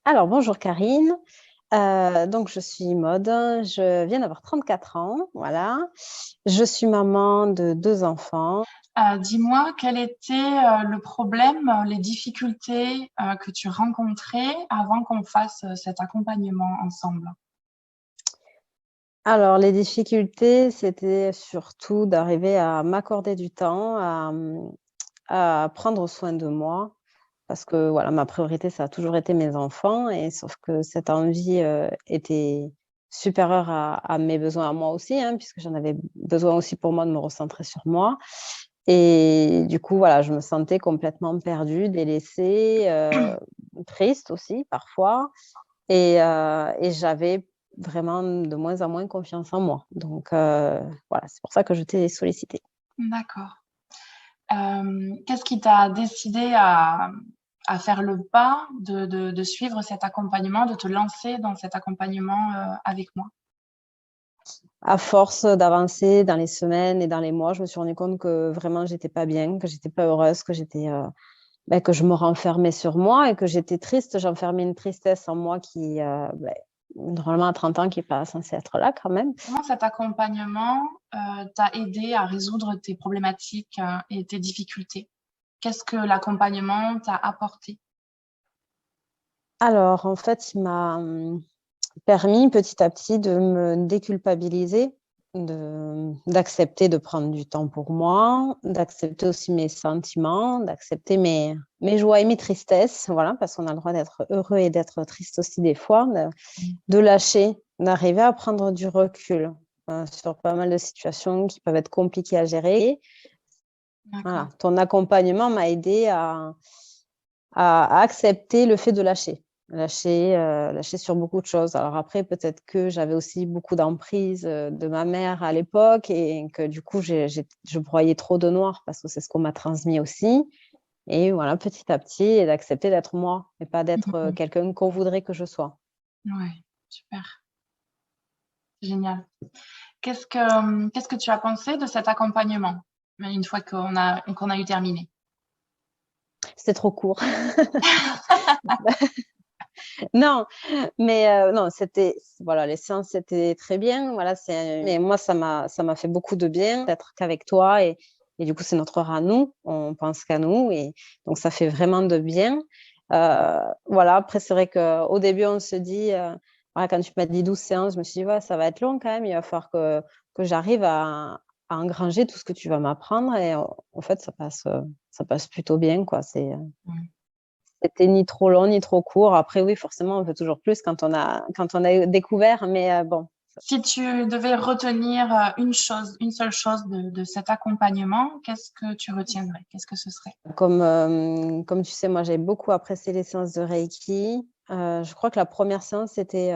Alors, bonjour Karine. Donc, je suis Maude. Je viens d'avoir 34 ans. Voilà. Je suis maman de deux enfants. Dis-moi, quel était le problème, les difficultés que tu rencontrais avant qu'on fasse cet accompagnement ensemble? Alors, les difficultés, c'était surtout d'arriver à m'accorder du temps, à prendre soin de moi. Parce que voilà, ma priorité, ça a toujours été mes enfants. Et sauf que cette envie était supérieure à mes besoins à moi aussi, hein, puisque j'en avais besoin aussi pour moi de me recentrer sur moi. Et du coup, voilà, je me sentais complètement perdue, délaissée, triste aussi parfois et j'avais vraiment de moins en moins confiance en moi. Donc voilà, c'est pour ça que je t'ai sollicitée. D'accord. Qu'est-ce qui t'a décidé à faire le pas de suivre cet accompagnement, de te lancer dans cet accompagnement avec moi? À force d'avancer dans les semaines et dans les mois, je me suis rendu compte que vraiment j'étais pas bien, que j'étais pas heureuse, que que je me renfermais sur moi et que j'étais triste. J'enfermais une tristesse en moi qui, normalement à 30 ans, qui est pas censée être là quand même. Comment cet accompagnement t'a aidé à résoudre tes problématiques et tes difficultés? Qu'est-ce que l'accompagnement t'a apporté? Alors en fait, il m'a, permis petit à petit de me déculpabiliser, d'accepter de prendre du temps pour moi, d'accepter aussi mes sentiments, d'accepter mes joies et mes tristesses, voilà, parce qu'on a le droit d'être heureux et d'être triste aussi des fois, de lâcher, d'arriver à prendre du recul sur pas mal de situations qui peuvent être compliquées à gérer. Voilà, D'accord. ton accompagnement m'a aidé à accepter le fait de lâcher. Lâcher sur beaucoup de choses. Alors après, peut-être que j'avais aussi beaucoup d'emprise de ma mère à l'époque et que du coup, je broyais trop de noir parce que c'est ce qu'on m'a transmis aussi. Et voilà, petit à petit, et d'accepter d'être moi et pas d'être Mhm. quelqu'un qu'on voudrait que je sois. Ouais, super, génial. Qu'est-ce que tu as pensé de cet accompagnement, une fois qu'on a eu terminé? C'était trop court. Non, mais non, voilà, les séances, c'était très bien. Voilà, mais moi, ça m'a fait beaucoup de bien d'être qu'avec toi et du coup, c'est notre heure à nous. On pense qu'à nous et donc ça fait vraiment de bien. Voilà, après, c'est vrai qu'au début, on se dit, voilà, quand tu m'as dit 12 séances, je me suis dit: «Ouais, ça va être long quand même. Il va falloir que j'arrive à engranger tout ce que tu vas m'apprendre» et en fait, ça passe plutôt bien, quoi. Mmh. C'était ni trop long, ni trop court. Après oui, forcément, on veut toujours plus quand on a découvert, mais bon. Si tu devais retenir une seule chose de cet accompagnement, qu'est-ce que tu retiendrais? Qu'est-ce que ce serait? Comme tu sais, moi, j'ai beaucoup apprécié les séances de Reiki. Je crois que la première séance était,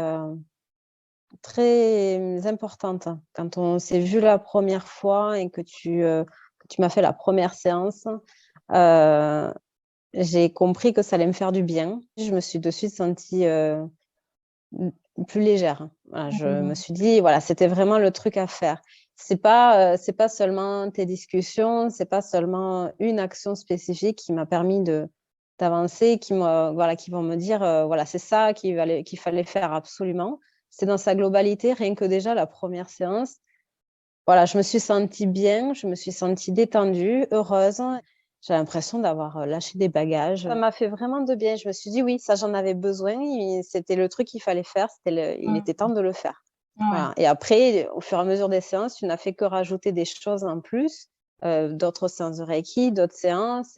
très importante. Quand on s'est vu la première fois et que tu m'as fait la première séance, heu, j'ai compris que ça allait me faire du bien. Je me suis de suite sentie, Mmh, plus légère. Voilà, je me Mmh. suis dit, voilà, c'était vraiment le truc à faire. C'est pas seulement tes discussions, c'est pas seulement une action spécifique qui m'a permis d'avancer, qui vont me dire, voilà, c'est ça qu'il fallait faire absolument. C'est dans sa globalité, rien que déjà la première séance, voilà, je me suis sentie bien, je me suis sentie détendue, heureuse. J'ai l'impression d'avoir, lâché des bagages. Ça m'a fait vraiment de bien. Je me suis dit: «Oui, ça, j'en avais besoin et c'était le truc qu'il fallait faire, il était temps Mmh. de le faire». Ouais. Voilà et après, au fur et à mesure des séances, tu n'as fait que rajouter des choses en plus, d'autres séances de reiki, d'autres séances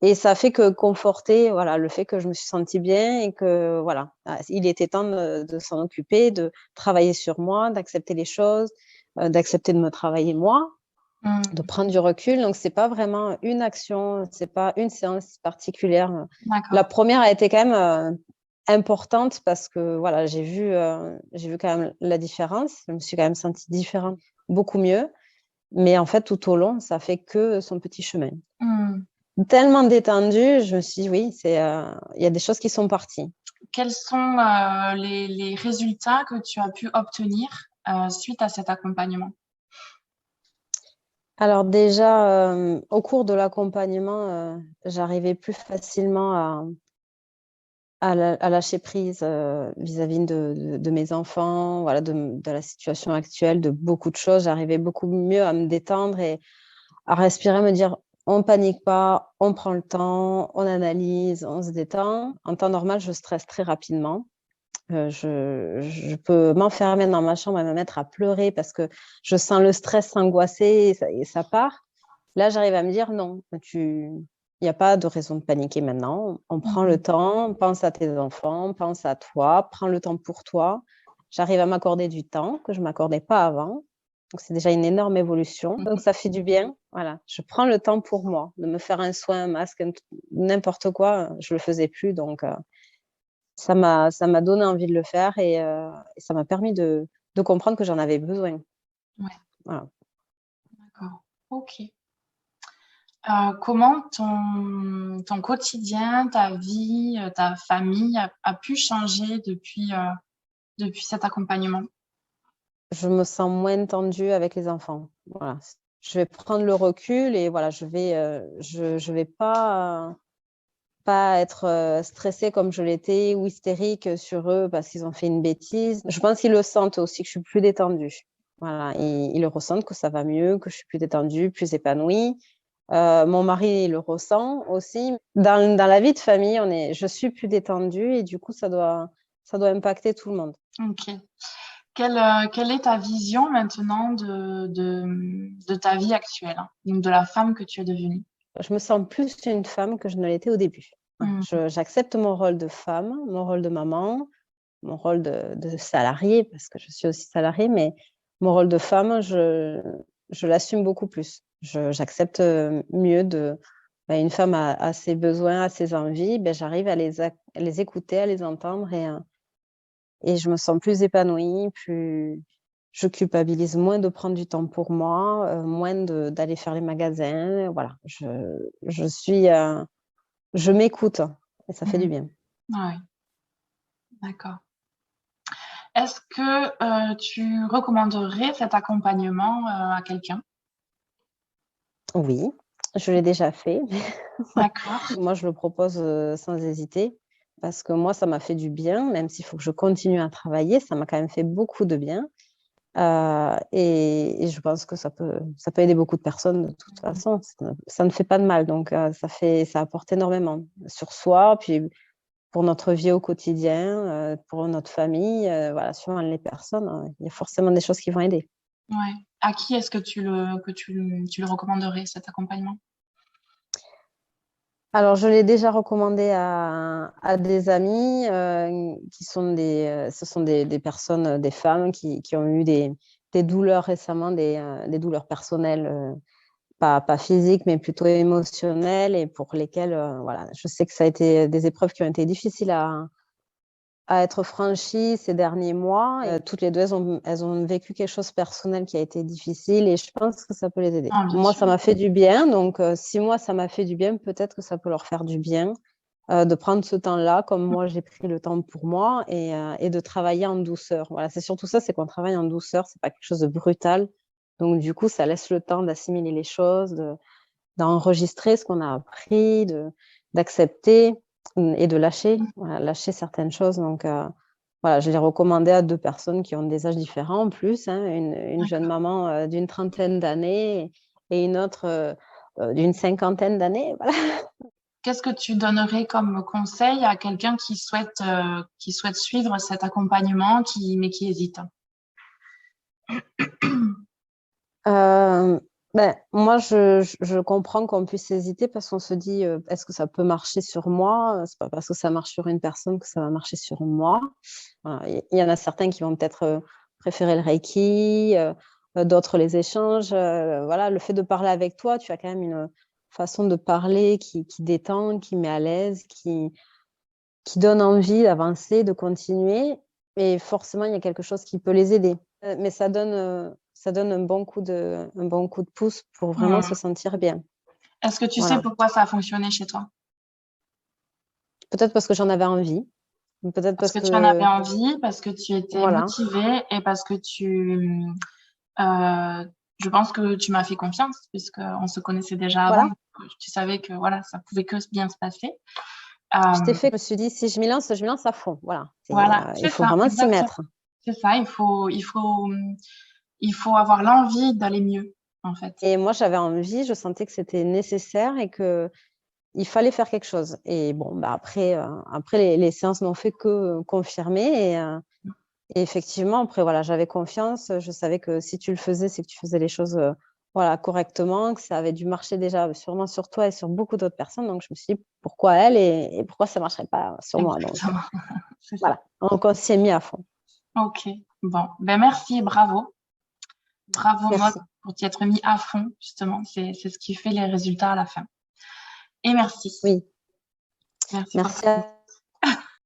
et ça a fait que conforter, voilà, le fait que je me suis sentie bien et que voilà, il était temps de s'en occuper, de travailler sur moi, d'accepter les choses, d'accepter de me travailler moi, de Mmh. prendre du recul. Donc c'est pas vraiment une action, c'est pas une séance particulière. La D'accord. première a été quand même, importante parce que voilà, j'ai vu quand même la différence. Je me suis quand même sentie différente, beaucoup mieux. Mais en fait, tout au long, ça fait que son petit chemin. Mmh. Tellement détendue, je me suis dit: «Oui, il y a des choses qui sont parties». Quels sont les résultats que tu as pu obtenir suite à cet accompagnement? Alors déjà, au cours de l'accompagnement, j'arrivais plus facilement à lâcher prise vis-à-vis de mes enfants, voilà, de la situation actuelle, de beaucoup de choses. J'arrivais beaucoup mieux à me détendre et à respirer, me dire, on panique pas, on prend le temps, on analyse, on se détend. En temps normal, je stresse très rapidement. Je peux m'enfermer dans ma chambre et me mettre à pleurer parce que je sens le stress s'angoisser et ça part. Là, j'arrive à me dire non, il n'y a pas de raison de paniquer maintenant. On prend le temps, pense à tes enfants, pense à toi, prends le temps pour toi. J'arrive à m'accorder du temps que je ne m'accordais pas avant. Donc, c'est déjà une énorme évolution. Donc, ça fait du bien. Voilà, je prends le temps pour moi, de me faire un soin, un masque, n'importe quoi. Je ne le faisais plus. Donc, ça m'a donné envie de le faire et ça m'a permis de comprendre que j'en avais besoin. Ouais, Voilà. d'accord. Ok. Comment ton quotidien, ta vie, ta famille a pu changer depuis cet accompagnement? Je me sens moins tendue avec les enfants. Voilà. Je vais prendre le recul et voilà, je vais pas être stressée comme je l'étais ou hystérique sur eux parce qu'ils ont fait une bêtise. Je pense qu'ils le sentent aussi, que je suis plus détendue. Voilà, ils le ressentent, que ça va mieux, que je suis plus détendue, plus épanouie. Mon mari le ressent aussi. Dans la vie de famille, je suis plus détendue et du coup, ça doit impacter tout le monde. Ok. Quelle est ta vision maintenant de ta vie actuelle, hein, donc de la femme que tu es devenue? Je me sens plus une femme que je ne l'étais au début. Mm. J'accepte mon rôle de femme, mon rôle de maman, mon rôle de salariée, parce que je suis aussi salariée, mais mon rôle de femme, je l'assume beaucoup plus. J'accepte mieux une femme a ses besoins, a ses envies, j'arrive à les écouter, à les entendre et je me sens plus épanouie, je culpabilise moins de prendre du temps pour moi, moins d'aller faire les magasins. Voilà, je m'écoute et ça fait du bien. Ah oui, d'accord. Est-ce que tu recommanderais cet accompagnement à quelqu'un? Oui, je l'ai déjà fait. D'accord. Moi, je le propose sans hésiter parce que moi, ça m'a fait du bien, même s'il faut que je continue à travailler, ça m'a quand même fait beaucoup de bien. Et je pense que ça peut aider beaucoup de personnes de toute façon. Ça ne fait pas de mal, donc ça apporte énormément sur soi, puis pour notre vie au quotidien, pour notre famille, voilà, suivant les personnes, il y a forcément des choses qui vont aider. Ouais. À qui est-ce que tu le recommanderais, cet accompagnement? Alors, je l'ai déjà recommandé à des amis qui sont ce sont des personnes, des femmes qui ont eu des douleurs récemment, des douleurs personnelles, pas physiques, mais plutôt émotionnelles et pour lesquelles, voilà, je sais que ça a été des épreuves qui ont été difficiles à être franchies ces derniers mois. Et toutes les deux, elles ont vécu quelque chose de personnel qui a été difficile et je pense que ça peut les aider. Ah, bien Moi, sûr. ça m'a fait du bien, donc si moi, ça m'a fait du bien, peut-être que ça peut leur faire du bien de prendre ce temps-là, comme moi, j'ai pris le temps pour moi et de travailler en douceur. Voilà, c'est surtout ça, c'est qu'on travaille en douceur, c'est pas quelque chose de brutal. Donc, du coup, ça laisse le temps d'assimiler les choses, d'enregistrer ce qu'on a appris, d'accepter et de lâcher, voilà, lâcher certaines choses. Donc, voilà, je l'ai recommandé à deux personnes qui ont des âges différents en plus, hein, une jeune maman d'une 30aine d'années et une autre d'une 50aine d'années. Voilà. Qu'est-ce que tu donnerais comme conseil à quelqu'un qui souhaite suivre cet accompagnement, mais qui hésite? Moi, je comprends qu'on puisse hésiter parce qu'on se dit, est-ce que ça peut marcher sur moi? C'est pas parce que ça marche sur une personne que ça va marcher sur moi. Voilà. Il y en a certains qui vont peut-être préférer le Reiki, d'autres les échanges. Voilà, le fait de parler avec toi, tu as quand même une façon de parler qui détend, qui met à l'aise, qui donne envie d'avancer, de continuer. Et forcément, il y a quelque chose qui peut les aider. Mais ça donne un bon coup de pouce pour vraiment se Mmh. sentir bien. Est-ce que tu sais Voilà. pourquoi ça a fonctionné chez toi? Peut-être parce que j'en avais envie. Peut-être Parce parce que tu en avais que, envie, parce que tu étais voilà. motivée et parce que je pense que tu m'as fait confiance puisqu'on se connaissait déjà avant. Voilà. Tu savais que voilà, ça pouvait que bien se passer. Je t'ai fait, je me suis dit, si je m'y lance, je me lance à fond. Voilà. Voilà, Il c'est faut ça, vraiment s'y exactement. mettre. C'est ça, il faut avoir l'envie d'aller mieux, en fait. Et moi, j'avais envie, je sentais que c'était nécessaire et que il fallait faire quelque chose. Et bon, bah après les séances n'ont fait que confirmer. Et effectivement, après, voilà, j'avais confiance. Je savais que si tu le faisais, c'est que tu faisais les choses voilà, correctement, que ça avait dû marcher déjà sûrement sur toi et sur beaucoup d'autres personnes. Donc, je me suis dit, pourquoi elle et pourquoi ça ne marcherait pas sur moi. Donc, Exactement, c'est ça. voilà, donc on s'y est mis à fond. Ok, bon, ben merci et bravo. Bravo Maud Merci. pour t'y être mis à fond, justement. C'est ce qui fait les résultats à la fin. Et merci. Oui, Merci pour merci à